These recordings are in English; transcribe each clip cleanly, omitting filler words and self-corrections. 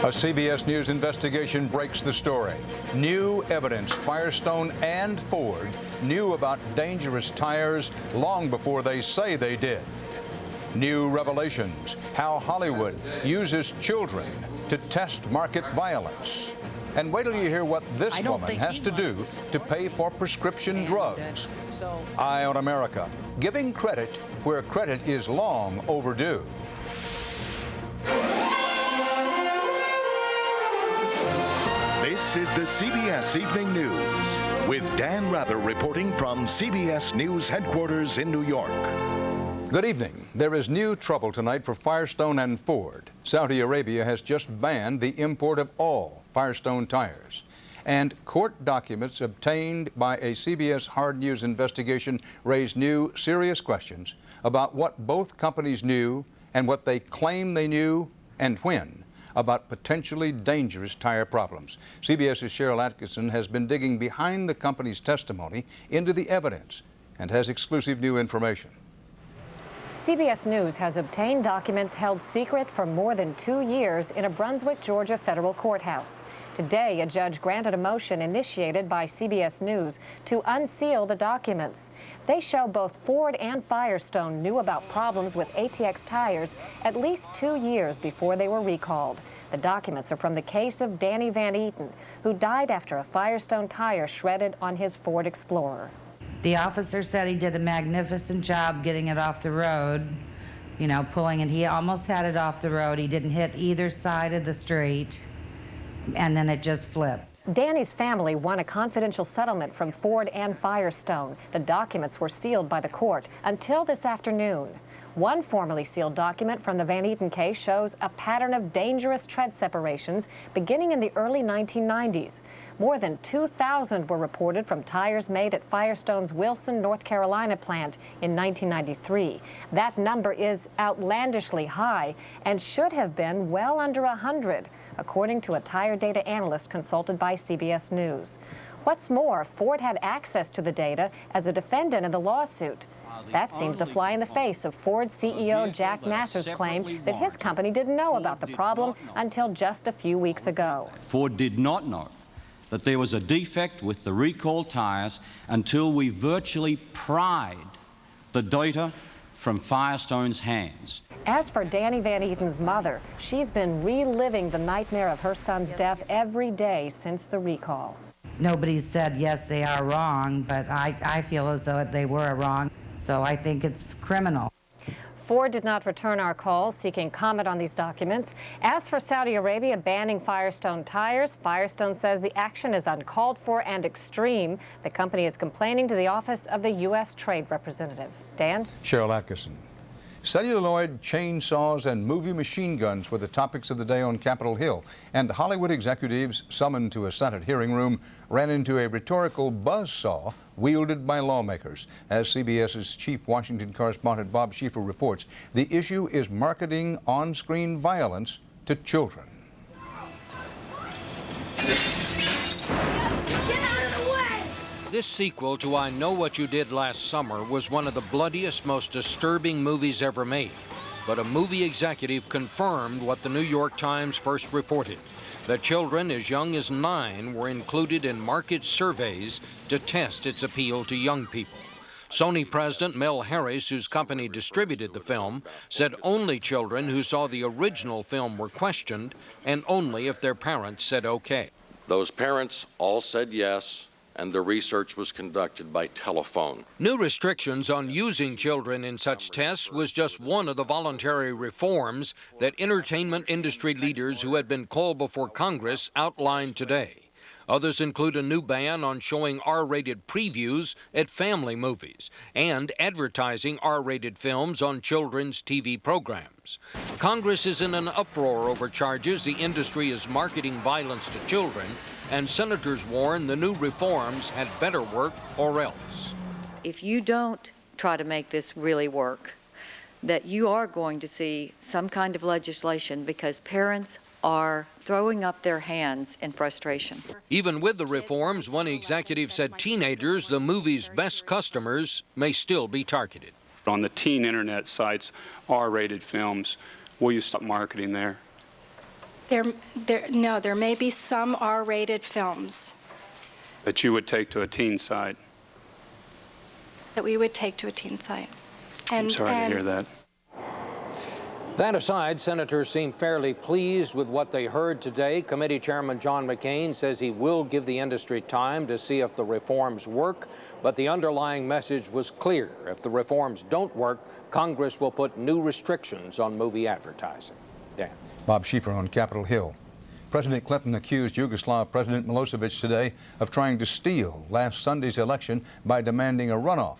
A CBS News investigation breaks the story. New evidence Firestone and Ford knew about dangerous tires long before they say they did. New revelations, how Hollywood uses children to test market violence. And wait till you hear what this woman has to do to pay for prescription drugs. Eye on America, giving credit where credit is long overdue. This is the CBS Evening News with Dan Rather reporting from CBS News headquarters in New York. Good evening. There is new trouble tonight for Firestone and Ford. Saudi Arabia has just banned the import of all Firestone tires. And court documents obtained by a CBS Hard News investigation raise new serious questions about what both companies knew and what they claim they knew and when about potentially dangerous tire problems. CBS's Cheryl Atkinson has been digging behind the company's testimony into the evidence and has exclusive new information. CBS News has obtained documents held secret for more than 2 years in a Brunswick, Georgia federal courthouse. Today, a judge granted a motion initiated by CBS News to unseal the documents. They show both Ford and Firestone knew about problems with ATX tires at least 2 years before they were recalled. The documents are from the case of Danny Van Eaton, who died after a Firestone tire shredded on his Ford Explorer. The officer said he did a magnificent job getting it off the road, pulling it. He almost had it off the road. He didn't hit either side of the street, and then it just flipped. Danny's family won a confidential settlement from Ford and Firestone. The documents were sealed by the court until this afternoon. One formally sealed document from the Van Eaton case shows a pattern of dangerous tread separations beginning in the early 1990s. More than 2,000 were reported from tires made at Firestone's Wilson, North Carolina plant in 1993. That number is outlandishly high and should have been well under 100, according to a tire data analyst consulted by CBS News. What's more, Ford had access to the data as a defendant in the lawsuit. That seems to fly in the face of Ford CEO Jack Nasser's claim that his company didn't know about the problem until just a few weeks ago. Ford did not know that there was a defect with the recalled tires until we virtually pried the data from Firestone's hands. As for Danny Van Eaton's mother, she's been reliving the nightmare of her son's death every day since the recall. Nobody said, yes, they are wrong, but I feel as though they were wrong. So I think it's criminal. Ford did not return our calls seeking comment on these documents. As for Saudi Arabia banning Firestone tires, Firestone says the action is uncalled for and extreme. The company is complaining to the Office of the U.S. Trade Representative. Dan? Cheryl Atkinson. Celluloid, chainsaws, and movie machine guns were the topics of the day on Capitol Hill. And Hollywood executives summoned to a Senate hearing room ran into a rhetorical buzzsaw wielded by lawmakers. As CBS's chief Washington correspondent Bob Schieffer reports, the issue is marketing on-screen violence to children. This sequel to I Know What You Did Last Summer was one of the bloodiest, most disturbing movies ever made. But a movie executive confirmed what the New York Times first reported, that children as young as 9 were included in market surveys to test its appeal to young people. Sony president Mel Harris, whose company distributed the film, said only children who saw the original film were questioned, and only if their parents said okay. Those parents all said yes, and the research was conducted by telephone. New restrictions on using children in such tests was just one of the voluntary reforms that entertainment industry leaders who had been called before Congress outlined today. Others include a new ban on showing R-rated previews at family movies and advertising R-rated films on children's TV programs. Congress is in an uproar over charges the industry is marketing violence to children, and senators warn the new reforms had better work or else. If you don't try to make this really work, that you are going to see some kind of legislation because parents are throwing up their hands in frustration. Even with the reforms, one executive said teenagers, the movie's best customers, may still be targeted. On the teen internet sites, R-rated films, will you stop marketing there? No, there may be some R-rated films that you would take to a teen site. that we would take to a teen site. I'm sorry to hear that. That aside, senators seem fairly pleased with what they heard today. Committee Chairman John McCain says he will give the industry time to see if the reforms work, but the underlying message was clear. If the reforms don't work, Congress will put new restrictions on movie advertising. Dan. Bob Schieffer on Capitol Hill. President Clinton accused Yugoslav President Milosevic today of trying to steal last Sunday's election by demanding a runoff.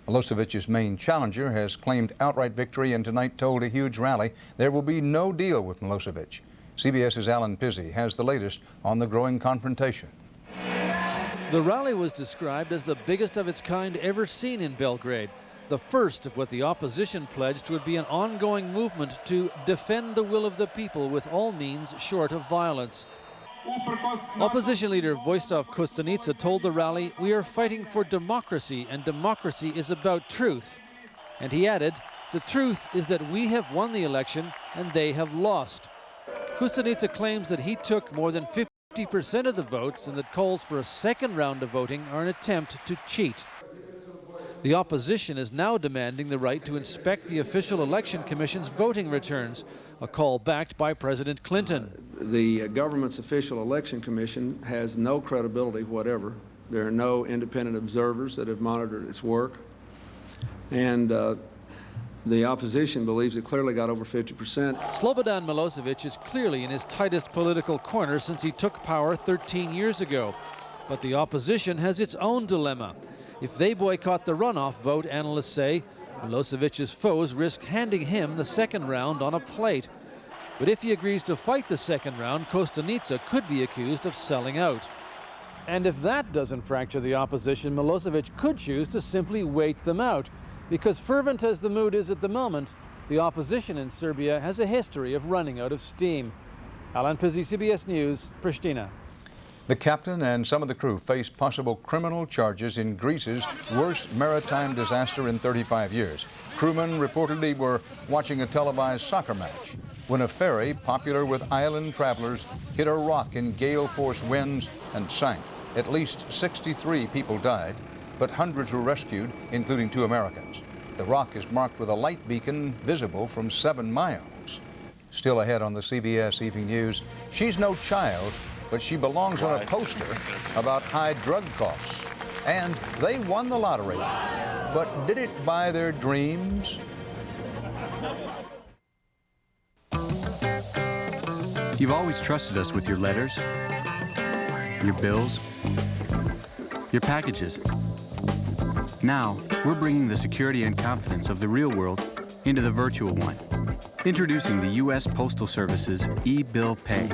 Milosevic's main challenger has claimed outright victory and tonight told a huge rally there will be no deal with Milosevic. CBS's Alan Pizzi has the latest on the growing confrontation. The rally was described as the biggest of its kind ever seen in Belgrade. The first of what the opposition pledged would be an ongoing movement to defend the will of the people with all means short of violence. Opposition leader Vojislav Kostunica told the rally, "We are fighting for democracy, and democracy is about truth." And he added, "The truth is that we have won the election and they have lost." Kostunica claims that he took more than 50% of the votes and that calls for a second round of voting are an attempt to cheat. The opposition is now demanding the right to inspect the official election commission's voting returns, a call backed by President Clinton. The government's official election commission has no credibility whatever. There are no independent observers that have monitored its work. And the opposition believes it clearly got over 50%. Slobodan Milosevic is clearly in his tightest political corner since he took power 13 years ago. But the opposition has its own dilemma. If they boycott the runoff vote, analysts say, Milosevic's foes risk handing him the second round on a plate. But if he agrees to fight the second round, Kostunica could be accused of selling out. And if that doesn't fracture the opposition, Milosevic could choose to simply wait them out. Because fervent as the mood is at the moment, the opposition in Serbia has a history of running out of steam. Alan Pizzi, CBS News, Pristina. The captain and some of the crew face possible criminal charges in Greece's worst maritime disaster in 35 years. Crewmen reportedly were watching a televised soccer match when a ferry, popular with island travelers, hit a rock in gale-force winds and sank. At least 63 people died, but hundreds were rescued, including 2 Americans. The rock is marked with a light beacon visible from 7 miles. Still ahead on the CBS Evening News, she's no child, but she belongs on a poster about high drug costs. And they won the lottery. But did it buy their dreams? You've always trusted us with your letters, your bills, your packages. Now, we're bringing the security and confidence of the real world into the virtual one. Introducing the U.S. Postal Service's e-bill pay.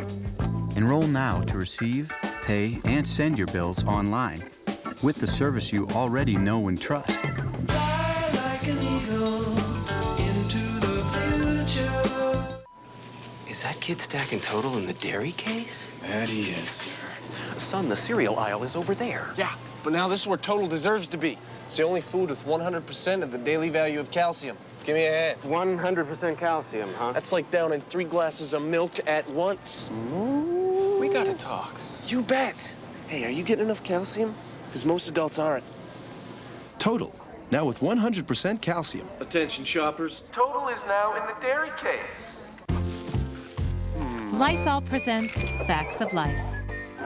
Enroll now to receive, pay, and send your bills online with the service you already know and trust. Fly like an eagle into the future. Is that kid stacking total in the dairy case? That he is, sir. Son, the cereal aisle is over there. Yeah, but now this is where total deserves to be. It's the only food with 100% of the daily value of calcium. Give me a hand. 100% calcium, huh? That's like downing 3 glasses of milk at once. Ooh. We gotta talk. You bet. Hey, are you getting enough calcium? Because most adults aren't. Total, now with 100% calcium. Attention shoppers. Total is now in the dairy case. Lysol presents Facts of Life.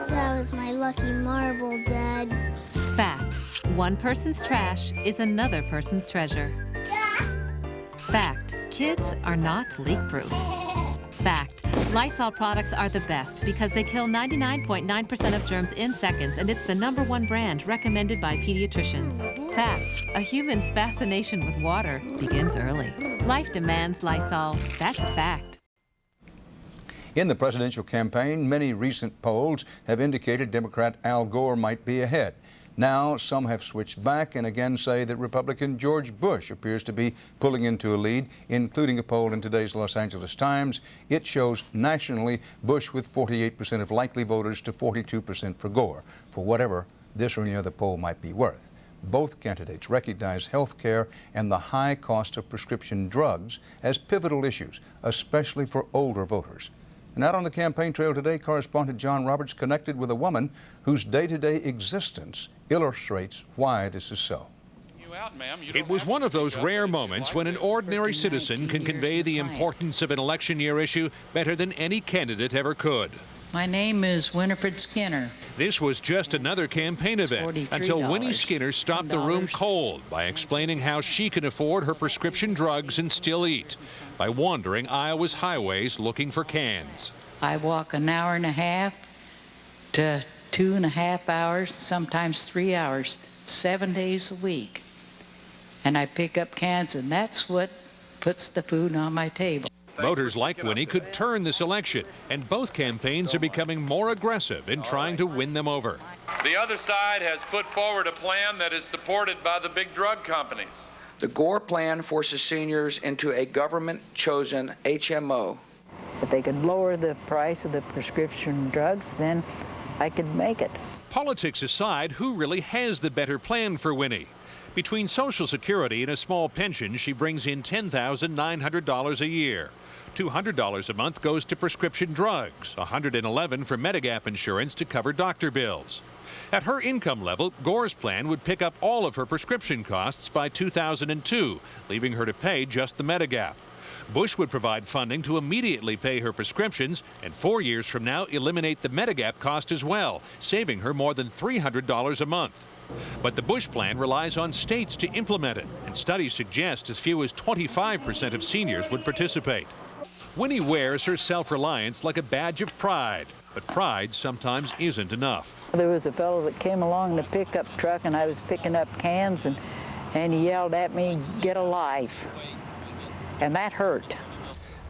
That was my lucky marble, Dad. Fact: one person's trash is another person's treasure. Fact: kids are not leak-proof. Fact: Lysol products are the best because they kill 99.9% of germs in seconds, and it's the #1 brand recommended by pediatricians. Fact: a human's fascination with water begins early. Life demands Lysol. That's a fact. In the presidential campaign, many recent polls have indicated Democrat Al Gore might be ahead. Now, some have switched back and again say that Republican George Bush appears to be pulling into a lead, including a poll in today's Los Angeles Times. It shows nationally Bush with 48% of likely voters to 42% for Gore, for whatever this or any other poll might be worth. Both candidates recognize health care and the high cost of prescription drugs as pivotal issues, especially for older voters. And out on the campaign trail today, correspondent John Roberts connected with a woman whose day-to-day existence illustrates why this is so. It was one of those rare moments when an ordinary citizen can convey the importance of an election year issue better than any candidate ever could. My name is Winifred Skinner. This was just another campaign event until Winnie Skinner stopped the room cold by explaining how she can afford her prescription drugs and still eat by wandering Iowa's highways looking for cans. I walk an hour and a half to 2.5 hours, sometimes 3 hours, 7 days a week. And I pick up cans, and that's what puts the food on my table. Voters like Winnie could turn this election, and both campaigns are becoming more aggressive in trying to win them over. The other side has put forward a plan that is supported by the big drug companies. The Gore plan forces seniors into a government-chosen HMO. If they could lower the price of the prescription drugs, then I could make it. Politics aside, who really has the better plan for Winnie? Between Social Security and a small pension, she brings in $10,900 a year. $200 a month goes to prescription drugs, $111 for Medigap insurance to cover doctor bills. At her income level, Gore's plan would pick up all of her prescription costs by 2002, leaving her to pay just the Medigap. Bush would provide funding to immediately pay her prescriptions and 4 years from now eliminate the Medigap cost as well, saving her more than $300 a month. But the Bush plan relies on states to implement it, and studies suggest as few as 25% of seniors would participate. Winnie wears her self-reliance like a badge of pride, but pride sometimes isn't enough. There was a fellow that came along in a pickup truck, and I was picking up cans, and he yelled at me, "Get a life." And that hurt.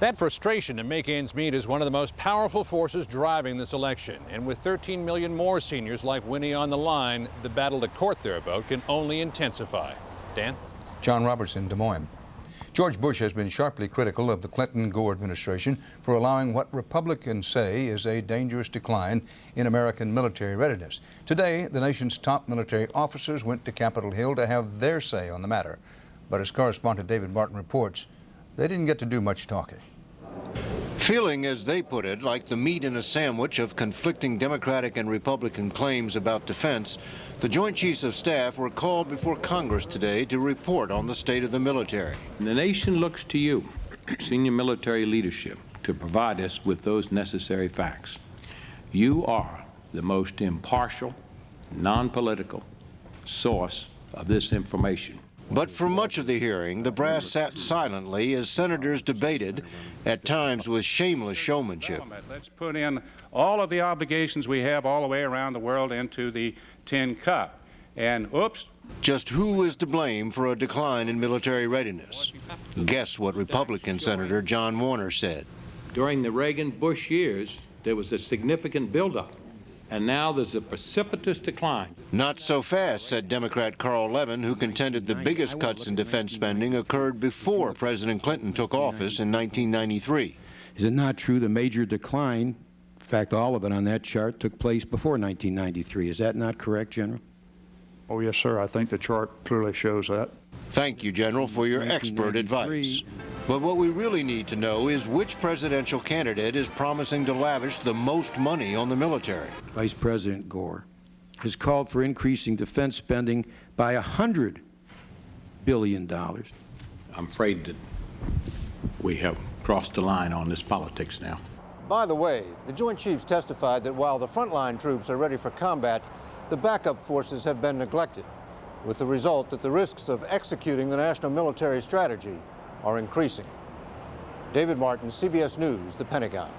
That frustration to make ends meet is one of the most powerful forces driving this election. And with 13 million more seniors like Winnie on the line, the battle to court their vote can only intensify. Dan? John Roberts in Des Moines. George Bush has been sharply critical of the Clinton-Gore administration for allowing what Republicans say is a dangerous decline in American military readiness. Today, the nation's top military officers went to Capitol Hill to have their say on the matter. But as correspondent David Martin reports, they didn't get to do much talking. Feeling, as they put it, like the meat in a sandwich of conflicting Democratic and Republican claims about defense, the Joint Chiefs of Staff were called before Congress today to report on the state of the military. The nation looks to you, senior military leadership, to provide us with those necessary facts. You are the most impartial, non-political source of this information. But for much of the hearing, the brass sat silently as senators debated, at times with shameless showmanship. Let's put in all of the obligations we have all the way around the world into the tin cup. And oops. Just who is to blame for a decline in military readiness? Guess what Republican Senator John Warner said. During the Reagan-Bush years, there was a significant buildup. And now there's a precipitous decline. Not so fast, said Democrat Carl Levin, who contended the biggest cuts in defense spending occurred before President Clinton took office in 1993. Is it not true the major decline, in fact, all of it on that chart, took place before 1993? Is that not correct, General? Oh, yes, sir. I think the chart clearly shows that. Thank you, General, for your expert advice. But what we really need to know is which presidential candidate is promising to lavish the most money on the military. Vice President Gore has called for increasing defense spending by $100 billion. I'm afraid that we have crossed the line on this politics now. By the way, the Joint Chiefs testified that while the frontline troops are ready for combat, the backup forces have been neglected, with the result that the risks of executing the national military strategy are increasing. David Martin, CBS News, the Pentagon.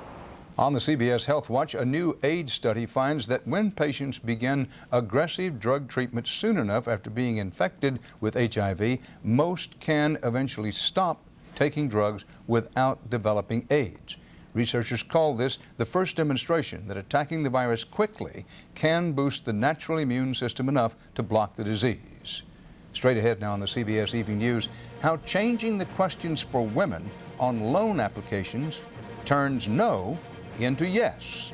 On the CBS Health Watch, a new AIDS study finds that when patients begin aggressive drug treatment soon enough after being infected with HIV, most can eventually stop taking drugs without developing AIDS. Researchers call this the first demonstration that attacking the virus quickly can boost the natural immune system enough to block the disease. Straight ahead now on the CBS Evening News, how changing the questions for women on loan applications turns no into yes.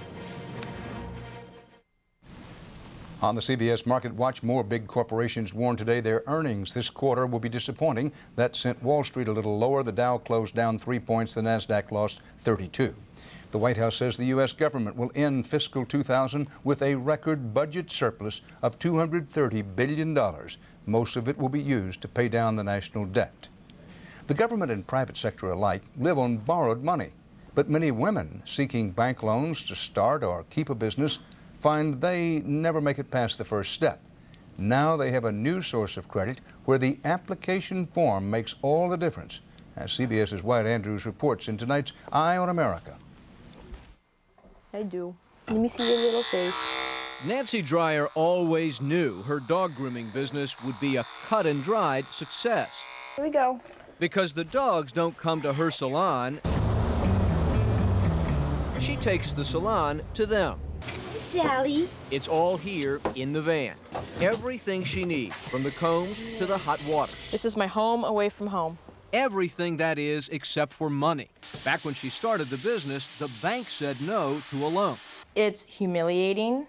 On the CBS Market Watch, more big corporations warn today their earnings this quarter will be disappointing. That sent Wall Street a little lower. The Dow closed down 3 points. The Nasdaq lost 32. The The White House says the U.S. government will end fiscal 2000 with a record budget surplus of $230 billion. Most of it will be used to pay down the national debt. The government and private sector alike live on borrowed money, but many women seeking bank loans to start or keep a business find they never make it past the first step. Now they have a new source of credit where the application form makes all the difference, as CBS's Wyatt Andrews reports in tonight's Eye on America. I do. Let me see your little face. Nancy Dreyer always knew her dog grooming business would be a cut-and-dried success. Here we go. Because the dogs don't come to her salon, she takes the salon to them. Sally. It's all here in the van. Everything she needs, from the combs to the hot water. This is my home away from home. Everything, that is, except for money. Back when she started the business, the bank said no to a loan. It's humiliating.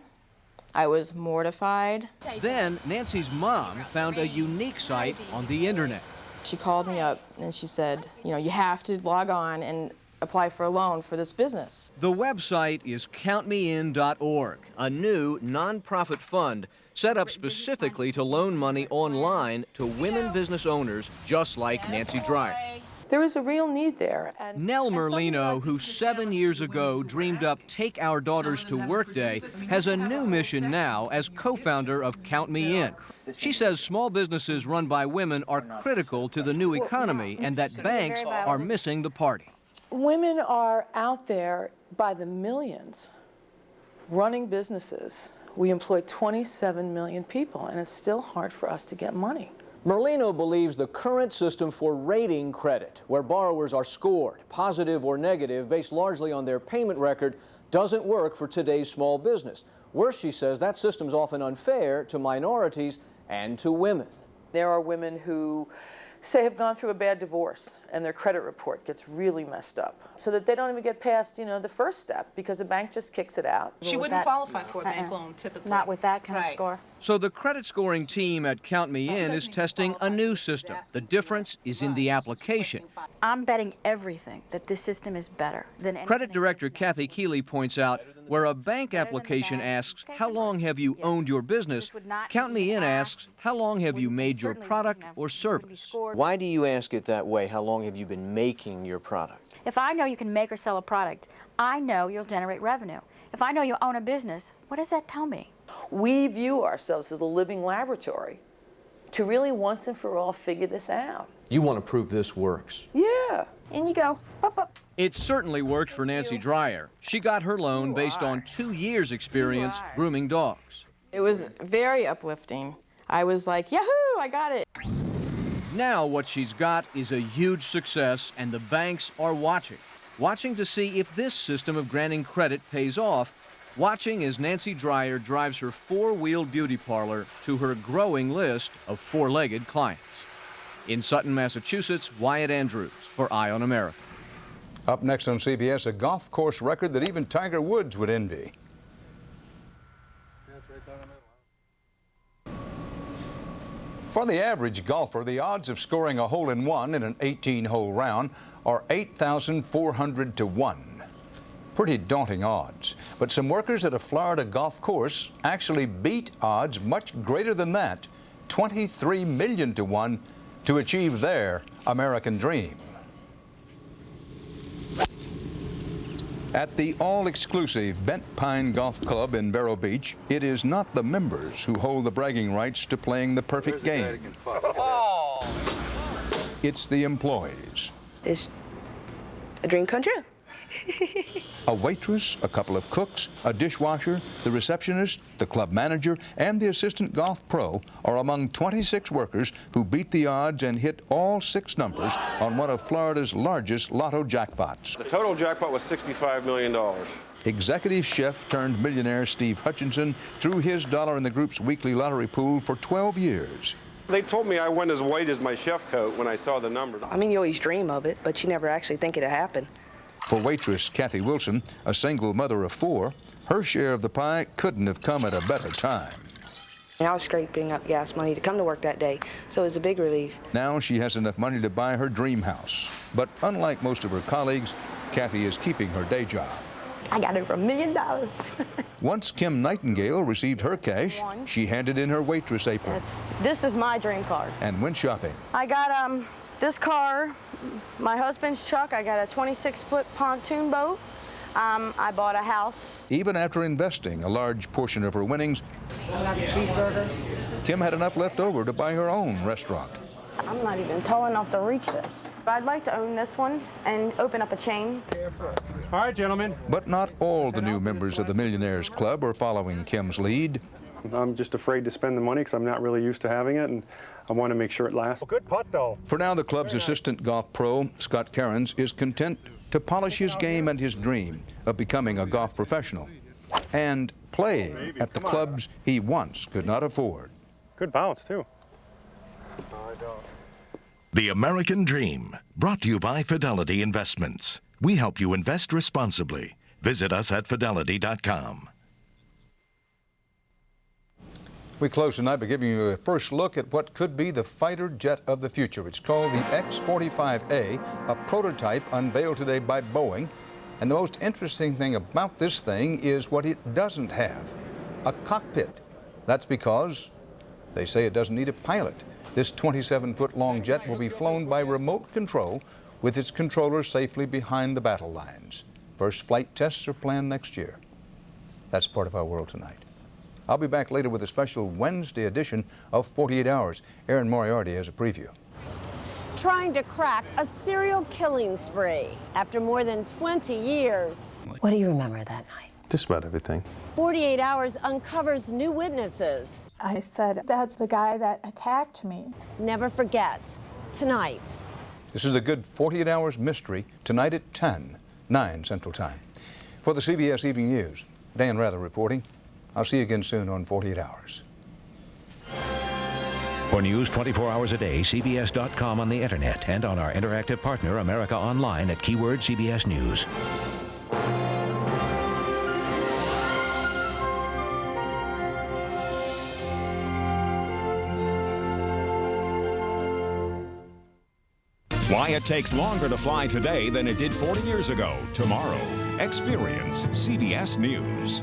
I was mortified. Then Nancy's mom found a unique site on the internet. She called me up and she said, you know, you have to log on and apply for a loan for this business. The website is countmein.org, a new nonprofit fund set up specifically to loan money online to women business owners just like Nancy Dreyer. There is a real need there. Nell Merlino, who 7 years ago dreamed up Take Our Daughters to Work Day, has a new mission now as co-founder of Count Me In. She says small businesses run by women are critical to the new economy and that banks are missing the party. Women are out there by the millions running businesses. We employ 27 million people, and it's still hard for us to get money. Merlino believes the current system for rating credit, where borrowers are scored, positive or negative, based largely on their payment record, doesn't work for today's small business. Worse, she says, that system's often unfair to minorities and to women. There are women who say have gone through a bad divorce and their credit report gets really messed up so that they don't even get past, you know, the first step because the bank just kicks it out. She wouldn't qualify for a bank loan typically. Not with that kind of score. So the credit scoring team at Count Me In is testing a new system. The difference is in the application. I'm betting everything that this system is better than anything. Credit director Kathy Keeley points out where a bank application asks, how long have you owned your business? Count Me In asks, how long have you made your product or service? Why do you ask it that way? How long have you been making your product? If I know you can make or sell a product, I know you'll generate revenue. If I know you own a business, what does that tell me? We view ourselves as a living laboratory to really once and for all figure this out. You want to prove this works. Yeah. In you go. Up, up. It certainly worked for Nancy Dreyer. She got her loan based on 2 years' experience grooming dogs. It was very uplifting. I was like, yahoo, I got it. Now what she's got is a huge success, and the banks are watching to see if this system of granting credit pays off, watching as Nancy Dreyer drives her four-wheeled beauty parlor to her growing list of four-legged clients. In Sutton, Massachusetts, Wyatt Andrews for Eye on America. Up next on CBS, a golf course record that even Tiger Woods would envy. For the average golfer, the odds of scoring a hole-in-one in an 18-hole round are 8,400 to 1. Pretty daunting odds. But some workers at a Florida golf course actually beat odds much greater than that, 23 million to 1, to achieve their American dream. At the all-exclusive Bent Pine Golf Club in Vero Beach, it is not the members who hold the bragging rights to playing the perfect game. It's the employees. It's a dream come true. A waitress, a couple of cooks, a dishwasher, the receptionist, the club manager, and the assistant golf pro are among 26 workers who beat the odds and hit all 6 numbers on one of Florida's largest lotto jackpots. The total jackpot was $65 million. Executive chef turned millionaire Steve Hutchinson threw his dollar in the group's weekly lottery pool for 12 years. They told me I went as white as my chef coat when I saw the numbers. I mean, you always dream of it, but you never actually think it'll happen. For waitress Kathy Wilson, a single mother of 4, her share of the pie couldn't have come at a better time. I was scraping up gas money to come to work that day, so it was a big relief. Now she has enough money to buy her dream house. But unlike most of her colleagues, Kathy is keeping her day job. I got over $1 million. Once Kim Nightingale received her cash, she handed in her waitress apron This is my dream car. and went shopping. I got this car, my husband's truck. I got a 26-foot pontoon boat. I bought a house. Even after investing a large portion of her winnings, I got the cheeseburger. Kim had enough left over to buy her own restaurant. I'm not even tall enough to reach this. I'd like to own this one and open up a chain. All right, gentlemen. But not all the new members of the Millionaires Club are following Kim's lead. I'm just afraid to spend the money because I'm not really used to having it, and I want to make sure it lasts. Good putt, though. For now, the club's assistant golf pro, Scott Cairns, is content to polish his game and his dream of becoming a golf professional and playing at the clubs he once could not afford. Good bounce, too. The American Dream, brought to you by Fidelity Investments. We help you invest responsibly. Visit us at fidelity.com. We close tonight by giving you a first look at what could be the fighter jet of the future. It's called the X-45A, a prototype unveiled today by Boeing. And the most interesting thing about this thing is what it doesn't have, a cockpit. That's because they say it doesn't need a pilot. This 27-foot-long jet will be flown by remote control with its controller safely behind the battle lines. First flight tests are planned next year. That's part of our world tonight. I'll be back later with a special Wednesday edition of 48 Hours. Aaron Moriarty has a preview. Trying to crack a serial killing spree after more than 20 years. What do you remember that night? Just about everything. 48 Hours uncovers new witnesses. I said, that's the guy that attacked me. Never forget, tonight. This is a good 48 Hours mystery, tonight at 10, 9 Central Time. For the CBS Evening News, Dan Rather reporting. I'll see you again soon on 48 Hours. For news 24 hours a day, CBS.com on the internet and on our interactive partner, America Online at keyword CBS News. Why it takes longer to fly today than it did 40 years ago. Tomorrow, experience CBS News.